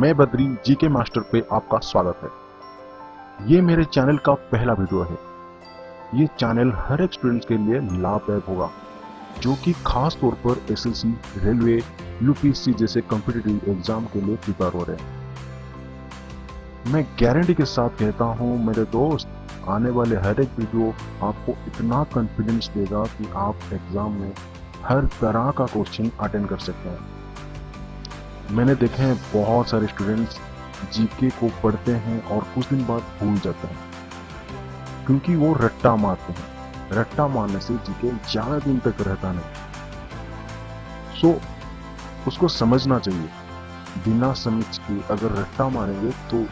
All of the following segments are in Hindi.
मैं बद्री जीके मास्टर पे आपका स्वागत है। ये मेरे चैनल का पहला वीडियो है। ये चैनल हर एक स्टूडेंट के लिए लाभदायक होगा जो कि खास तौर पर एसएससी, रेलवे, यूपीएससी जैसे कॉम्पिटिटिव एग्जाम के लिए प्रिपेयर हो रहे हैं। मैं गारंटी के साथ कहता हूँ मेरे दोस्त, आने वाले हर एक वीडियो आपको इतना कॉन्फिडेंस देगा कि आप एग्जाम में हर तरह का क्वेश्चन अटेंड कर सकते हैं। मैंने देखे हैं बहुत सारे स्टूडेंट्स जीके को पढ़ते हैं और कुछ दिन बाद भूल जाते हैं क्योंकि वो रट्टा मारते हैं। रट्टा मारने से जीके ज्यादा दिन तक रहता नहीं। सो उसको समझना चाहिए। बिना समझ के अगर रट्टा मारेंगे तो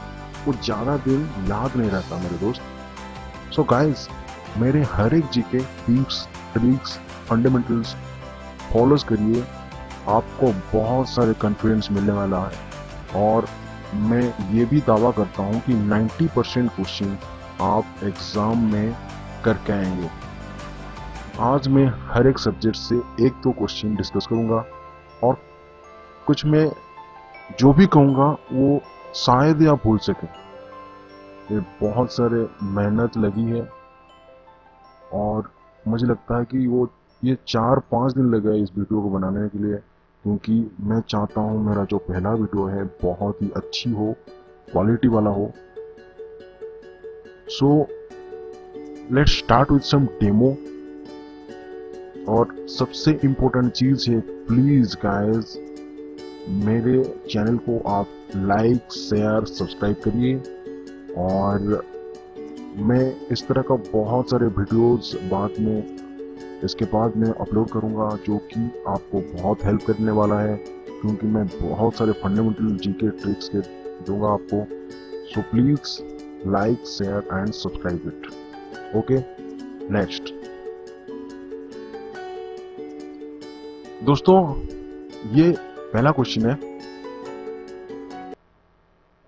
वो ज्यादा दिन याद नहीं रहता मेरे दोस्त। सो गाइस, मेरे हर एक GK tips, tricks, fundamentals follows करिए। आपको बहुत सारे कॉन्फिडेंस मिलने वाला है और मैं ये भी दावा करता हूँ कि 90% क्वेश्चन आप एग्जाम में करके आएंगे। आज मैं हर एक सब्जेक्ट से एक दो क्वेश्चन डिस्कस करूँगा और कुछ मैं जो भी कहूँगा वो शायद आप भूल सकें। ये बहुत सारे मेहनत लगी है और मुझे लगता है कि वो ये 4-5 दिन लगे इस वीडियो को बनाने के लिए, क्योंकि मैं चाहता हूँ मेरा जो पहला वीडियो है बहुत ही अच्छी हो, क्वालिटी वाला हो। So let's start with some demo. और सबसे इम्पोर्टेंट चीज है, प्लीज गाइस मेरे चैनल को आप लाइक, शेयर, सब्सक्राइब करिए। और मैं इस तरह का बहुत सारे वीडियोस बाद में इसके बाद मैं अपलोड करूंगा जो कि आपको बहुत हेल्प करने वाला है, क्योंकि मैं बहुत सारे फंडामेंटल जीके ट्रिक्स के दूंगा आपको। So please like, share and subscribe it. Okay, next दोस्तों, ये पहला क्वेश्चन है,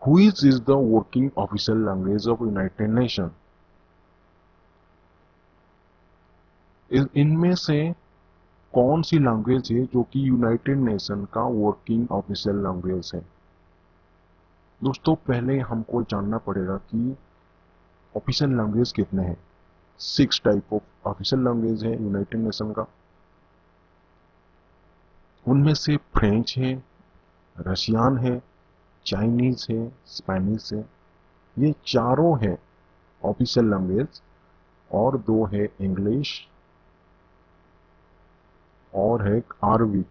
which is the working official language of United nation. इनमें से कौन सी लैंग्वेज है जो कि यूनाइटेड नेशन का वर्किंग ऑफिशियल लैंग्वेज है। दोस्तों, पहले हमको जानना पड़ेगा कि ऑफिशियल लैंग्वेज कितने हैं। 6 टाइप ऑफ ऑफिशियल लैंग्वेज है यूनाइटेड नेशन का। उनमें से फ्रेंच है, रशियन है, चाइनीज है, स्पेनिश है। ये चारों है ऑफिशियल लैंग्वेज। और 2 है इंग्लिश और है अरबिक।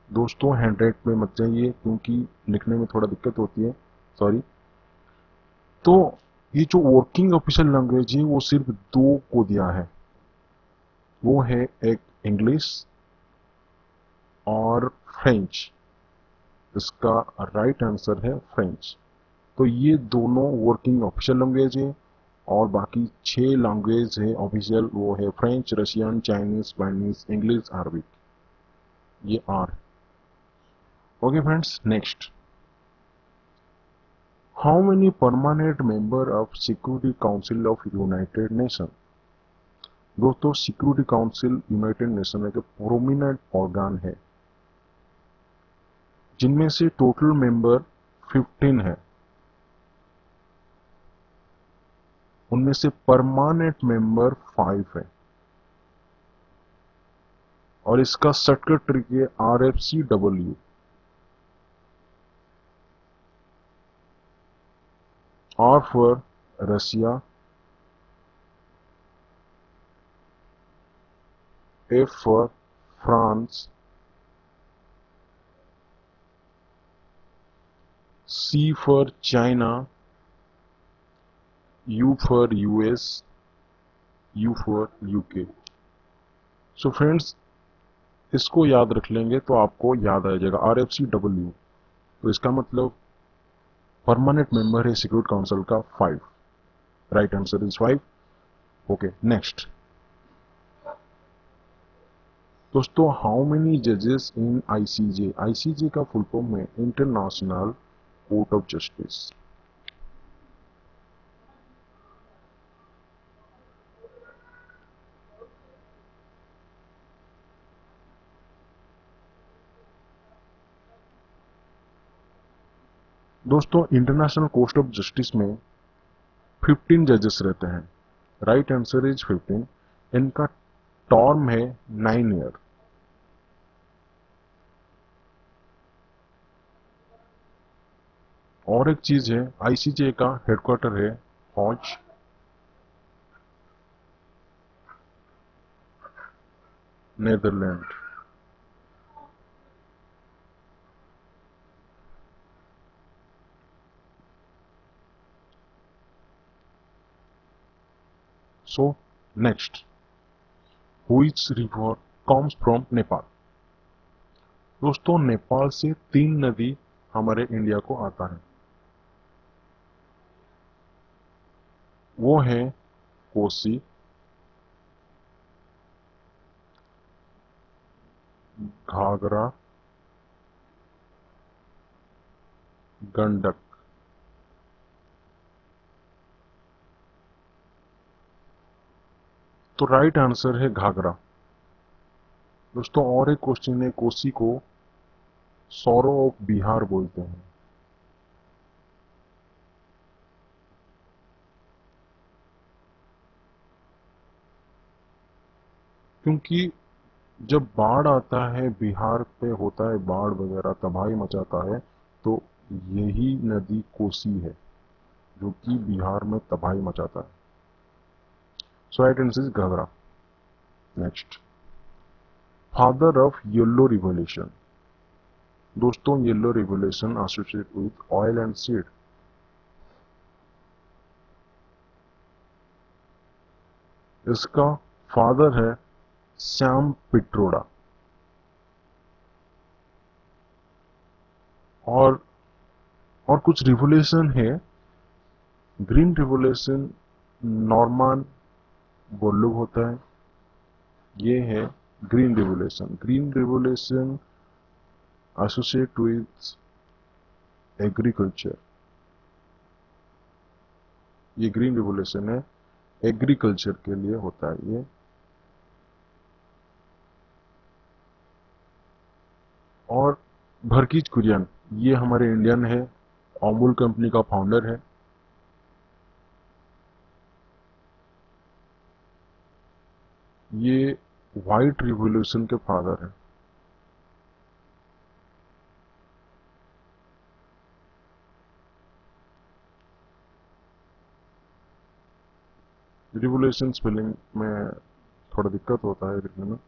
दोस्तों, हैंडराइट में मत जाइए क्योंकि लिखने में थोड़ा दिक्कत होती है, सॉरी। तो ये जो वर्किंग ऑफिशियल लैंग्वेज है वो सिर्फ 2 को दिया है। वो है एक इंग्लिश और फ्रेंच। इसका राइट आंसर है फ्रेंच। तो ये दोनों वर्किंग ऑफिशियल लैंग्वेज है और बाकी 6 लैंग्वेज है ऑफिशियल। वो है French, Russian, Chinese, Spanish, English, Arabic. ये are. Okay friends, next, how many permanent member of security council of United Nation. दोस्तों, सिक्योरिटी काउंसिल यूनाइटेड नेशन एक प्रोमिनेंट ऑर्गन है जिनमें से टोटल मेंबर 15 है। उनमें से परमानेंट मेंबर 5 है और इसका सेक्रेटरी है RFCW। R for Russia, F for France, C for China, U for US, U for UK। So friends, इसको याद रख लेंगे तो आपको याद आ जाएगा RFCW। तो इसका मतलब परमानेंट मेंबर है सिक्योरिटी काउंसिल का 5। Right answer is 5। Okay, next दोस्तों, हाउ मेनी जजेस इन ICJ। ICJ का फुल फॉर्म है इंटरनेशनल कोर्ट ऑफ जस्टिस। दोस्तों इंटरनेशनल कोर्ट ऑफ जस्टिस में 15 जजेस रहते हैं। Right answer is 15। इनका टर्म है 9 ईयर। और एक चीज है, आईसीजे का हेडक्वार्टर है हॉज, Netherland. So next, which river comes from Nepal. दोस्तों नेपाल से 3 नदी हमारे इंडिया को आता है। वो है कोसी, घाघरा, गंडक। तो राइट आंसर है घाघरा। दोस्तों और एक क्वेश्चन है, कोसी को सौरो ऑफ बिहार बोलते हैं। क्योंकि जब बाढ़ आता है, बिहार पे होता है बाढ़ वगैरह, तबाही मचाता है, तो यही नदी कोसी है जो कि बिहार में तबाही मचाता है। So right answer is Ghaghara. Next, father of yellow revolution. दोस्तों yellow revolution associate with oil and seed. इसका फादर है सैम पिट्रोडा। और कुछ रिवोल्यूशन है। ग्रीन रिवोल्यूशन नॉर्मन बोरलुग होता है। ये है green revolution. Green revolution associate with agriculture. ये ग्रीन रिवोल्यूशन है, एग्रीकल्चर के लिए होता है ये। और भरकीज कुरियन, ये हमारे इंडियन है, अमूल कंपनी का फाउंडर है। ये व्हाइट रिवोल्यूशन के फादर है। रिवोल्यूशन स्पेलिंग में थोड़ा दिक्कत होता है लिखने में।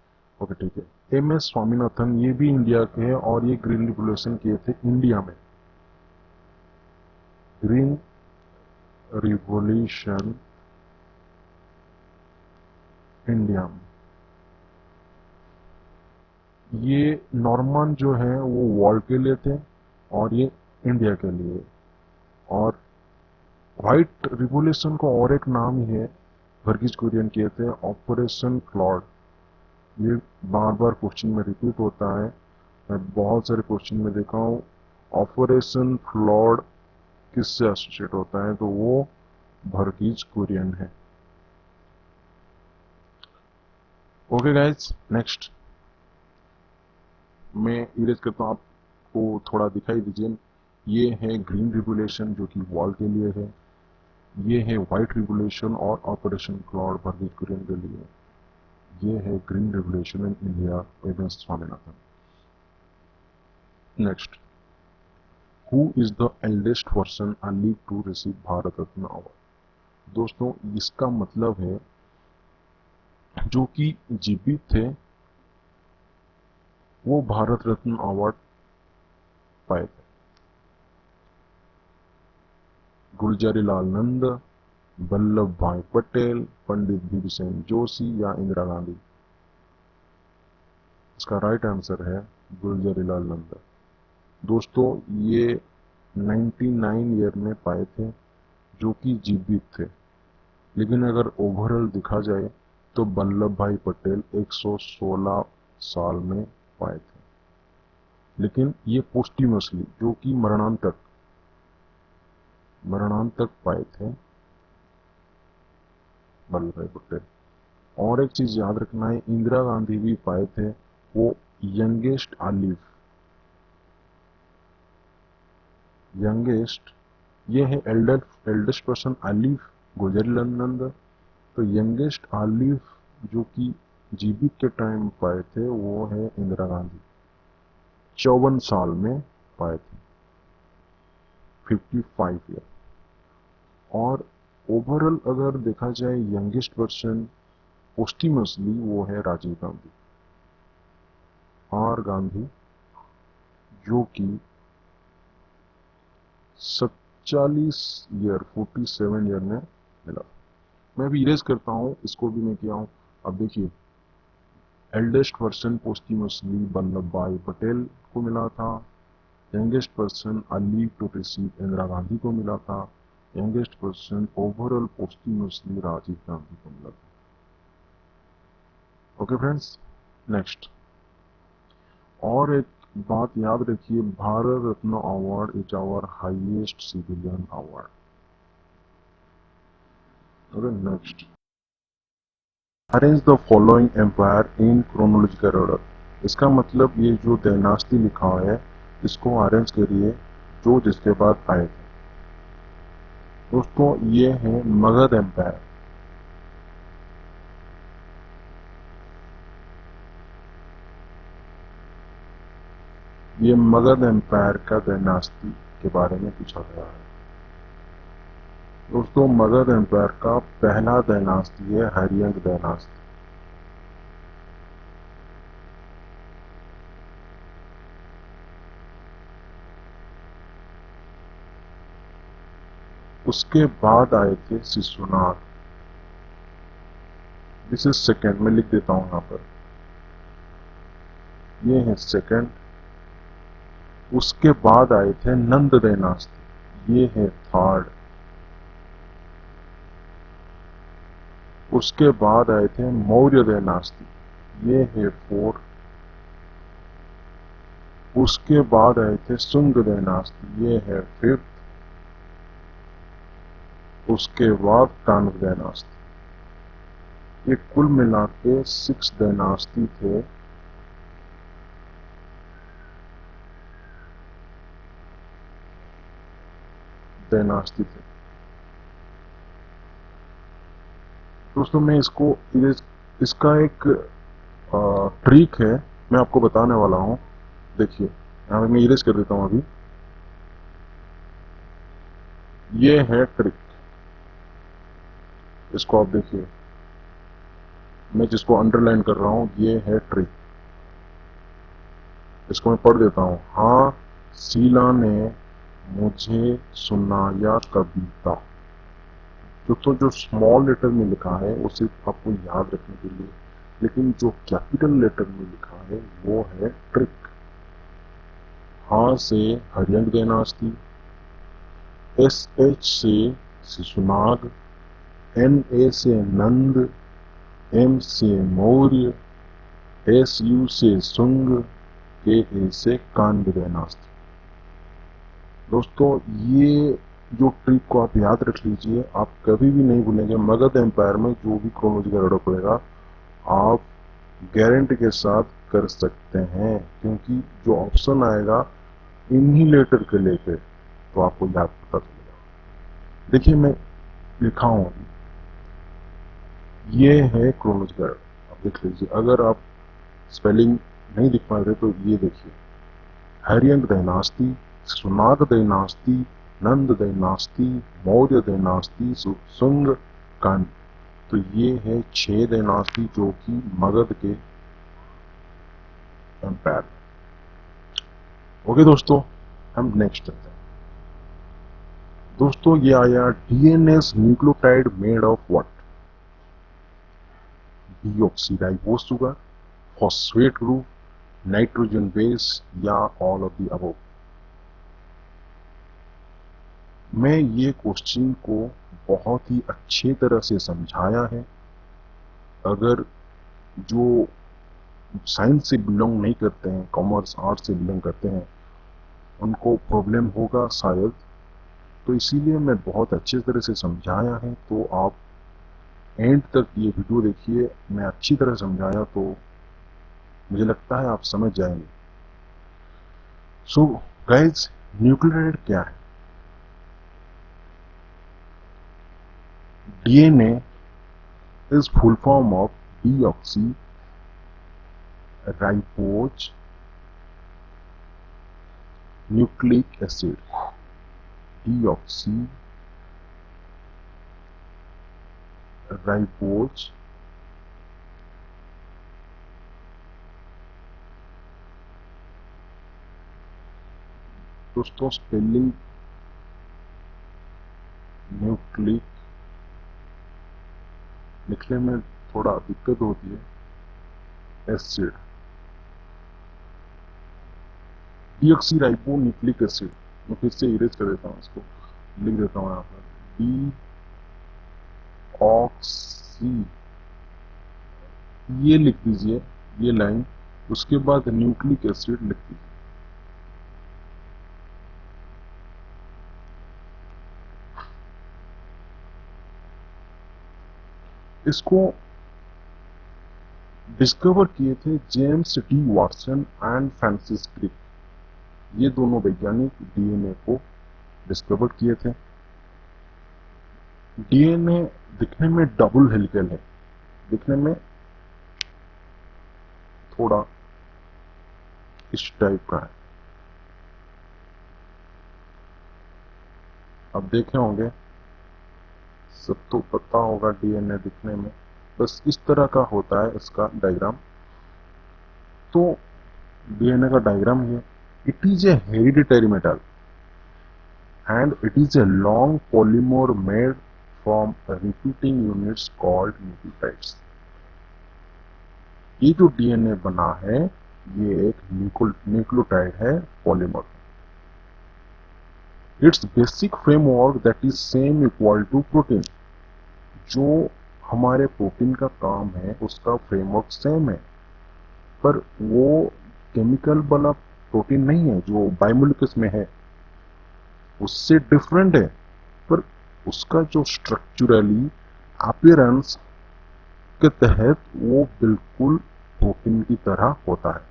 ओके ठीक है। एम एस स्वामीनाथन, ये भी इंडिया के हैं और ये ग्रीन रिवोल्यूशन किए थे इंडिया में। ग्रीन रिवोल्यूशन इंडिया में। ये नॉर्मन जो है वो वर्ल्ड के लिए थे और ये इंडिया के लिए। और व्हाइट रिवोल्यूशन को और एक नाम ही है, वर्गीज कुरियन किए थे, ऑपरेशन फ्लॉड। ये बार बार क्वेश्चन में रिपीट होता है, मैं बहुत सारे क्वेश्चन में देखा हूँ। ऑपरेशन फ्लॉड किससे एसोसिएट होता है, तो वो वर्गीज कुरियन है। ओके गाइज, नेक्स्ट मैं इरेज करता हूँ, आपको थोड़ा दिखाई दीजिए। ये है ग्रीन रिवोल्यूशन जो कि वॉल के लिए है। ये है व्हाइट रिवोल्यूशन और ऑपरेशन क्लॉड वर्गीज कुरियन के लिए। ये है green revolution in India, M S Swaminathan. Next, who is the eldest person early to receive Bharat Ratna award. दोस्तों इसका मतलब है जो कि जीवित थे वो भारत रत्न अवार्ड पाए थे। गुलजारी लाल नंदा, वल्लभ भाई पटेल, पंडित भीमसेन जोशी या इंदिरा गांधी। इसका राइट आंसर है गुलजारी लाल नंदा। दोस्तों ये 99 ईयर में पाए थे जो कि जीवित थे। लेकिन अगर ओवरऑल देखा जाए तो वल्लभ भाई पटेल 116 साल में पाए थे। लेकिन ये पोस्टिमसली जो कि मरणांतक पाए थे वल्लभ भाई पटेल। और एक चीज याद रखना है, इंदिरा गांधी भी पाए थे, वो यंगेस्ट आलिव, यंगेस्ट, ये है एल्डेस्ट पर्सन आलिफ गुजरनंद। तो यंगेस्ट आलिफ जो कि जीवित के टाइम पाए थे वो है इंदिरा गांधी, 54 साल में पाए थे, 55 ईयर। और ओवरऑल अगर देखा जाए यंगेस्ट पर्सन पोस्टिमसली वो है राजीव गांधी, आर गांधी, जो कि 47 ईयर में मिला। मैं भी इरेज करता हूँ, इसको भी मैं किया हूँ। अब देखिए, एल्डेस्ट पर्सन पोस्टिमसली वल्लभ भाई पटेल को मिला था, youngest person alive to receive Indira Gandhi को मिला था, youngest person overall posthumously Rajiv Gandhi को मिला था। ओके फ्रेंड्स, नेक्स्ट और एक बात याद रखिए, Bharat Ratna award is our highest civilian award. Okay next, arrange the following empire in chronological order. इसका मतलब ये जो डायनास्टी लिखा है इसको अरेंज करिए जो जिसके बाद आए थे। दोस्तों ये है मगध एम्पायर, ये मगध एम्पायर का डायनास्टी के बारे में पूछा गया है। दोस्तों मगध एम्पायर का पहला डायनास्टी है हरियंग डायनास्टी। उसके बाद आए थे शिशुनाग, दिस इज सेकेंड, मैं लिख देता हूं यहां पर, ये है सेकेंड। उसके बाद आए थे नंद डायनास्टी, ये है थर्ड। उसके बाद आए थे मौर्य डायनास्टी, ये है फोर्थ। उसके बाद आए थे सुंग डायनास्टी, ये है फिफ्थ। उसके बाद कांग डायनास्टी। ये कुल मिला के 6 डायनास्टी थे। दोस्तों मैं इसको इसका एक ट्रिक है, मैं आपको बताने वाला हूं। देखिए यहाँ पे मैं इरेज कर देता हूं अभी, ये है ट्रिक, इसको आप देखिए, मैं जिसको अंडरलाइन कर रहा हूं ये है ट्रिक। इसको मैं पढ़ देता हूं। हाँ शीला ने मुझे सुनाया कविता। दोस्तों जो स्मॉल लेटर में लिखा है वो सिर्फ आपको याद रखने के लिए, लेकिन जो कैपिटल लेटर में लिखा है वो है ट्रिक। हाँ से हरियंग डायनास्टी, SH से शिशुनाग, NA से नंद, M से मौर्य, SU से सुंग, KA से कांग डायनास्टी। दोस्तों ये जो ट्रिक को आप याद रख लीजिए, आप कभी भी नहीं भूलेंगे। मगध एम्पायर में जो भी क्रोनोलॉजिकल ऑर्डर पड़ेगा आप गारंटी के साथ कर सकते हैं, क्योंकि जो ऑप्शन आएगा इन्हीं लेटर के लेके तो आपको याद पता चलेगा। देखिए मैं लिखा हूं, ये है क्रोनोलॉजिकल ऑर्डर, आप देख लीजिए। अगर आप स्पेलिंग नहीं दिख पा रहे तो ये देखिए, हरियंग डायनास्टी, सुनाग डायनास्टी, नंद डायनास्टी, मौर्य डायनास्टी, सुंग, कांग। तो ये है 6 डायनास्टी जो कि मगध के एम्पायर। ओके दोस्तों, हम नेक्स्ट चलते हैं। दोस्तों ये आया DNS nucleotide made of what? Deoxyribose sugar, phosphate group, nitrogen base या ऑल ऑफ द अबव। मैं ये क्वेश्चन को बहुत ही अच्छी तरह से समझाया है। अगर जो साइंस से बिलोंग नहीं करते हैं, कॉमर्स आर्ट्स से बिलोंग करते हैं, उनको प्रॉब्लम होगा शायद, तो इसीलिए मैं बहुत अच्छी तरह से समझाया है। तो आप एंड तक ये वीडियो देखिए, मैं अच्छी तरह समझाया तो मुझे लगता है आप समझ जाएंगे। सो गाइज, न्यूक्लियोटाइड क्या है? DNA is full form of deoxyribose nucleic acid. Deoxyribose दोस्तों स्पेलिंग न्यूक्लिक लिखने में थोड़ा दिक्कत होती है। एसिड डीऑक्सीराइबो न्यूक्लिक एसिड, मैं फिर से इरेज कर देता हूँ, इसको लिख देता हूँ यहाँ पर डीऑक्सी, ये लिख दीजिए ये लाइन, उसके बाद न्यूक्लिक एसिड लिख दीजिए। इसको डिस्कवर किए थे James D Watson and Francis Crick, ये दोनों वैज्ञानिक डीएनए को डिस्कवर किए थे। डीएनए दिखने में डबल हेलिकल है, दिखने में थोड़ा इस टाइप का है, अब देखे होंगे, सब तो पता होगा डीएनए दिखने में बस इस तरह का होता है इसका डायग्राम। तो डीएनए का डायग्राम ये, it is a hereditary metal and it is a long polymer made from repeating units called nucleotides. ये जो डीएनए बना है ये एक न्यूक्लियोटाइड है, polymer. It's basic framework that is same equal to protein, जो हमारे प्रोटीन का काम है उसका फ्रेमवर्क सेम है, पर वो केमिकल वाला प्रोटीन नहीं है जो बायोमोलिक्यूल्स में है, उससे डिफरेंट है, पर उसका जो स्ट्रक्चरली अपीयरेंस के तहत वो बिल्कुल प्रोटीन की तरह होता है।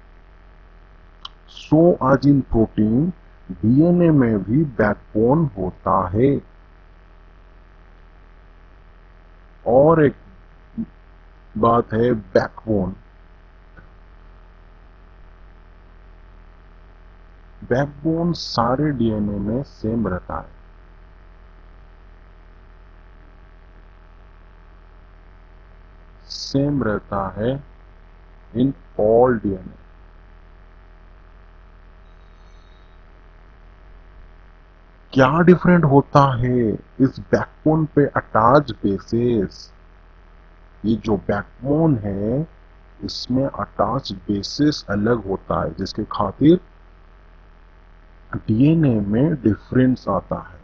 सो आज इन प्रोटीन डीएनए में भी बैकबोन होता है। और एक बात है बैकबोन, बैकबोन सारे डीएनए में सेम रहता है, सेम रहता है इन ऑल डीएनए। क्या डिफरेंट होता है इस बैकबोन पे अटैच बेसेस, ये जो बैकबोन है इसमें अटैच बेसिस अलग होता है, जिसके खातिर डीएनए में डिफरेंस आता है।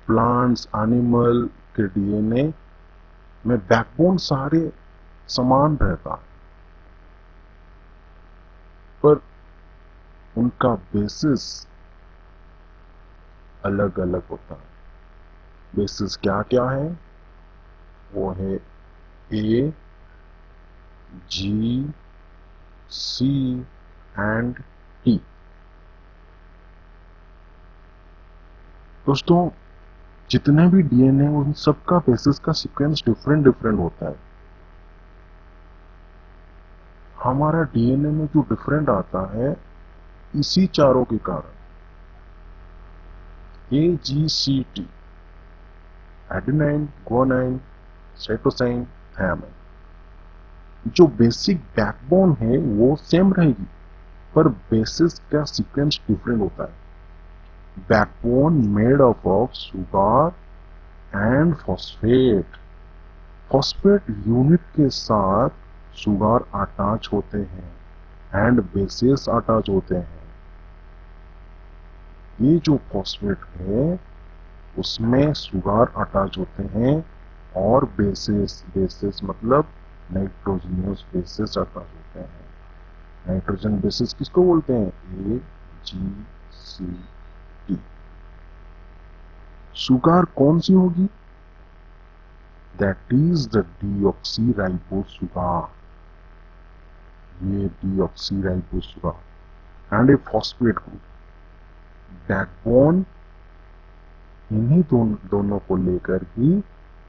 प्लांट्स एनिमल के डीएनए में बैकबोन सारे समान रहता है, पर उनका बेसिस अलग अलग होता है। बेसिस क्या क्या है, वो है ए, जी, सी एंड टी। दोस्तों जितने भी डीएनए उन सबका बेसिस का सीक्वेंस डिफरेंट डिफरेंट होता है। हमारा डीएनए में जो डिफरेंट आता है इसी चारों के कारण, A, G, C, T, adenine, guanine, cytosine, thymine, जो बेसिक बैकबोन है वो सेम रहेगी, पर बेसिस का सीक्वेंस डिफरेंट होता है। Backbone made up of sugar and phosphate, phosphate unit के साथ सुगर अटैच होते हैं एंड बेसिस अटैच होते हैं। ये जो फॉस्फेट है उसमें सुगर अटैच होते हैं और बेसिस, बेसिस मतलब नाइट्रोजनियस बेसिस अटैच होते हैं। नाइट्रोजन बेसिस किसको बोलते हैं, ए, जी, सी, टी। सुगर कौन सी होगी, that is the deoxyribose sugar, ये deoxyribose sugar and a phosphate group. Backbone इन्हीं दोनों को लेकर ही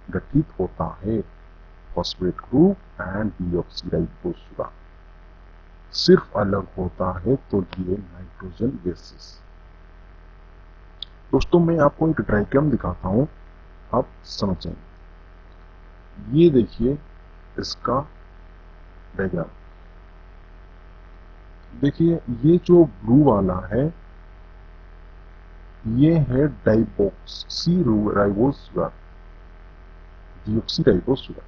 गठित होता है phosphate group and deoxyribose sugar. सिर्फ अलग होता है तो ये नाइट्रोजन बेसिस। दोस्तों मैं आपको एक डायग्राम दिखाता हूं, आप समझें। ये देखिए इसका डायग्राम। देखिए ये जो ब्लू वाला है ये है डाइबॉक्सी राइबोस शुगर, डीऑक्सीराइबोस शुगर।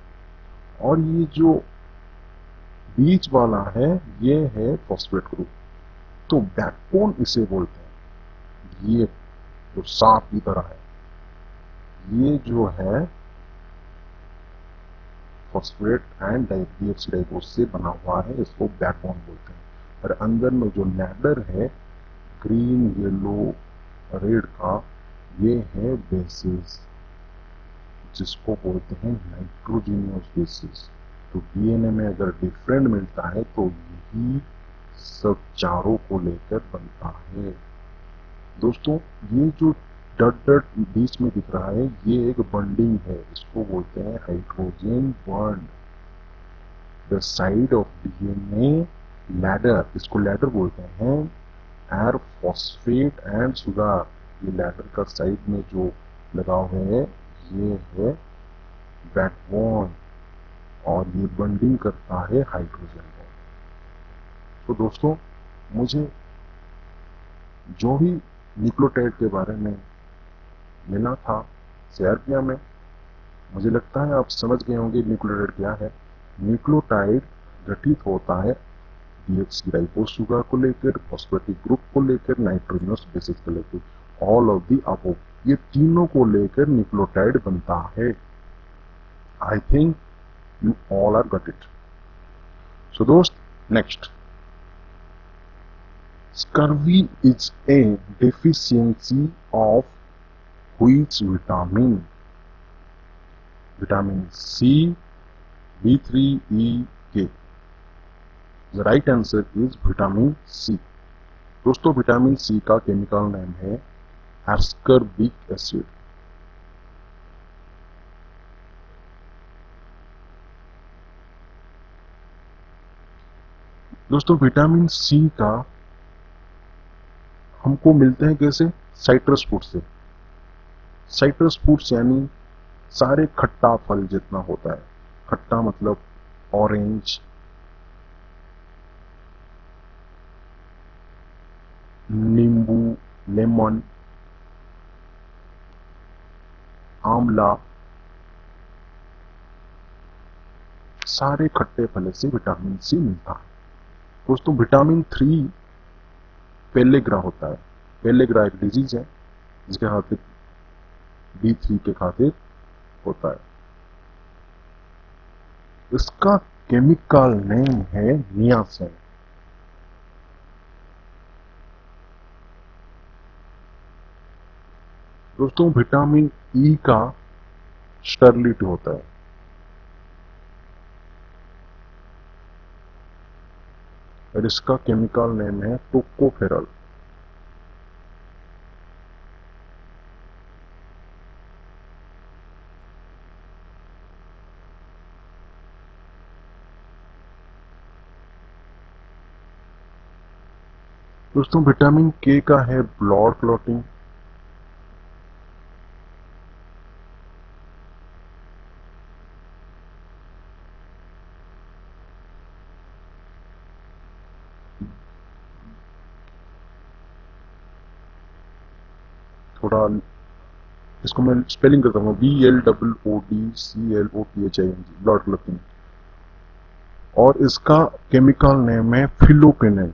और ये जो बीच वाला है ये है फॉस्फेट ग्रुप। तो बैकबोन इसे बोलते हैं। ये जो सांप की तरह है, ये जो है फॉस्फेट एंड डीऑक्सीराइबोस से बना हुआ है, इसको बैकबोन बोलते हैं। और अंदर में जो लैडर है ग्रीन येलो रेड का, ये है बेसिस जिसको बोलते हैं नाइट्रोजिनियस बेसिस। तो डीएनए में अगर डिफरेंट मिलता है तो यही सब चारों को लेकर बनता है। दोस्तों ये जो डॉट डॉट बीच में दिख रहा है ये एक बॉन्डिंग है, इसको बोलते हैं hydrogen bond. The side of DNA ladder, इसको लैडर बोलते हैं, आर फॉस्फेट एंड शुगर। ये लैडर का साइड में जो लगा हुआ है ये है बैकबोन और ये बॉन्डिंग करता है हाइड्रोजन को। तो दोस्तों मुझे जो भी न्यूक्लियोटाइड के बारे में मिला था शेयर किया मैं। मुझे लगता है आप समझ गए होंगे न्यूक्लियोटाइड क्या है। न्यूक्लियोटाइड गठित होता है डीऑक्सीराइबोस शुगर को लेकर, फॉस्फेटिक ग्रुप को लेकर, नाइट्रोजनस बेसिस को लेकर, ऑल ऑफ दी अबव, ये तीनों को लेकर न्यूक्लियोटाइड बनता है। I think you all are got it. So दोस्त next, scurvy is a deficiency of which vitamin? Vitamin C, B3, E, K. The right answer is vitamin C. दोस्तों विटामिन सी का केमिकल नेम है एस्कर्बिक एसिड। दोस्तों विटामिन सी का हमको मिलते हैं कैसे? साइट्रस फ्रूट से। साइट्रस फ्रूट्स यानी सारे खट्टा फल जितना होता है, खट्टा मतलब ऑरेंज, नींबू, लेमन, आंवला, सारे खट्टे फल से विटामिन सी मिलता है। दोस्तों विटामिन 3 पेलेग्रा होता है। पेलेग्रा एक डिजीज है जिसके खातिर B3 के खातिर होता है। इसका केमिकल नेम है नियासिन। दोस्तों विटामिन ई का स्टर्लिट होता है। और इसका केमिकल नेम है टोकोफेरल। दोस्तों विटामिन के का है ब्लड क्लॉटिंग। थोड़ा इसको मैं स्पेलिंग करता हूँ, BLOODCLOTHING, ब्लड क्लॉटिंग। और इसका केमिकल नेम है फिलोक्विनिन,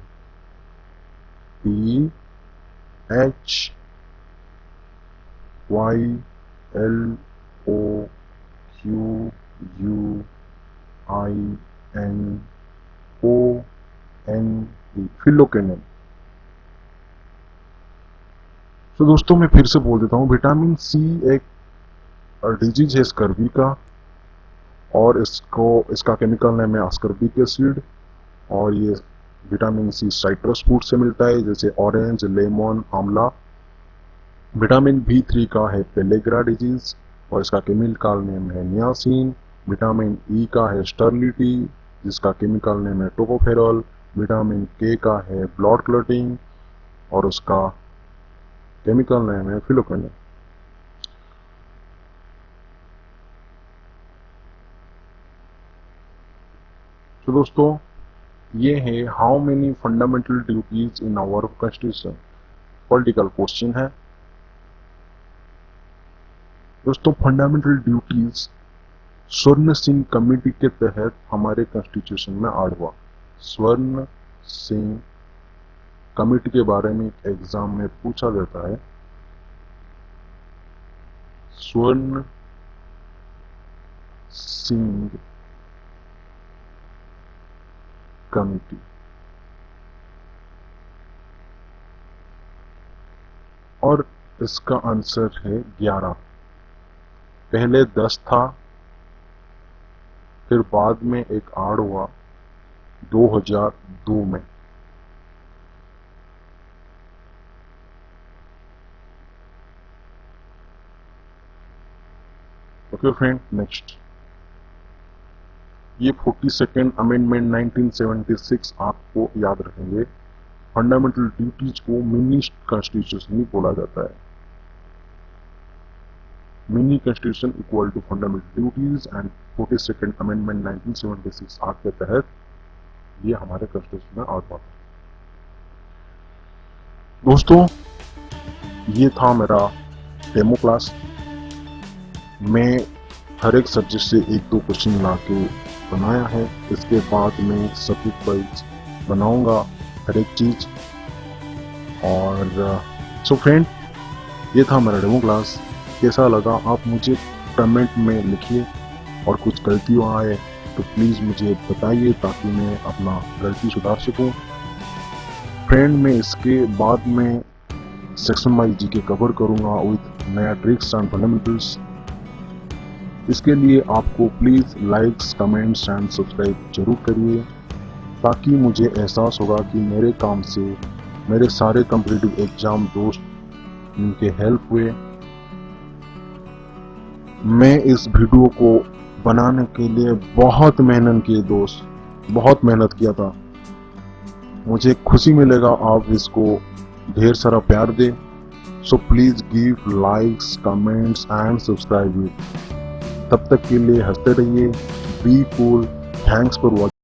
PHYLOQUINON, फिलोक्विनिन। तो दोस्तों मैं फिर से बोल देता हूँ, विटामिन सी एक डिजीज है स्कर्वी का, और इसका केमिकल नेम है एस्कर्बिक एसिड। और ये विटामिन सी साइट्रस फ्रूट से मिलता है जैसे ऑरेंज, लेमन, आंवला। विटामिन B3 का है पेलेग्रा डिजीज। और इसका केमिकल नेम है नियासिन। विटामिन ई का है स्टर्लिटी, जिसका केमिकल नेम है टोकोफेरॉल। विटामिन के का है ब्लड क्लॉटिंग और उसका केमिकल नेम है फिलोक्विनिन। तो दोस्तों, ये है how many fundamental duties in our constitution, political question है। दोस्तों, फंडामेंटल ड्यूटीज स्वर्ण सिंह कमेटी के तहत हमारे कॉन्स्टिट्यूशन में ऐड हुआ। स्वर्ण सिंह कमेटी के बारे में एग्जाम में पूछा जाता है। स्वर्ण सिंह कमेटी, और इसका आंसर है 11। पहले 10 था, फिर बाद में एक ऐड हुआ 2002 में। ओके फ्रेंड, नेक्स्ट, ये 42nd अमेंडमेंट 1976 आपको याद रखेंगे। फंडामेंटल ड्यूटीज को मिनी कॉन्स्टिट्यूशन भी बोला जाता है। Mini constitution equal to fundamental duties and 42nd amendment 1976 act के तहत ये हमारे कॉन्स्टिट्यूशन में आता है। दोस्तों, ये था मेरा डेमो क्लास। मैं हर एक सब्जेक्ट से 1-2 क्वेश्चन ला के बनाया है। इसके बाद मैं सब्जेक्ट वाइज बनाऊंगा हर एक चीज। और सो फ्रेंड, ये था मेरा डेमो क्लास। कैसा लगा आप मुझे कमेंट में लिखिए, और कुछ गलतियाँ आए तो प्लीज़ मुझे बताइए ताकि मैं अपना गलती सुधार सकूं। फ्रेंड, मैं इसके बाद में सेक्शन वाइज जीके कवर करूंगा विद नया ट्रिक्स एंड फंडामेंटल्स। इसके लिए आपको please likes, comments and subscribe जरूर करिए, ताकि मुझे एहसास होगा कि मेरे काम से मेरे सारे कॉम्पिटिटिव एग्जाम दोस्त इनके हेल्प हुए। मैं इस वीडियो को बनाने के लिए बहुत मेहनत की दोस्त, बहुत मेहनत किया था। मुझे खुशी मिलेगा आप इसको ढेर सारा प्यार दें। So please give likes, comments and subscribe. तब तक के लिए हंसते रहिए। Be cool. Thanks for watching.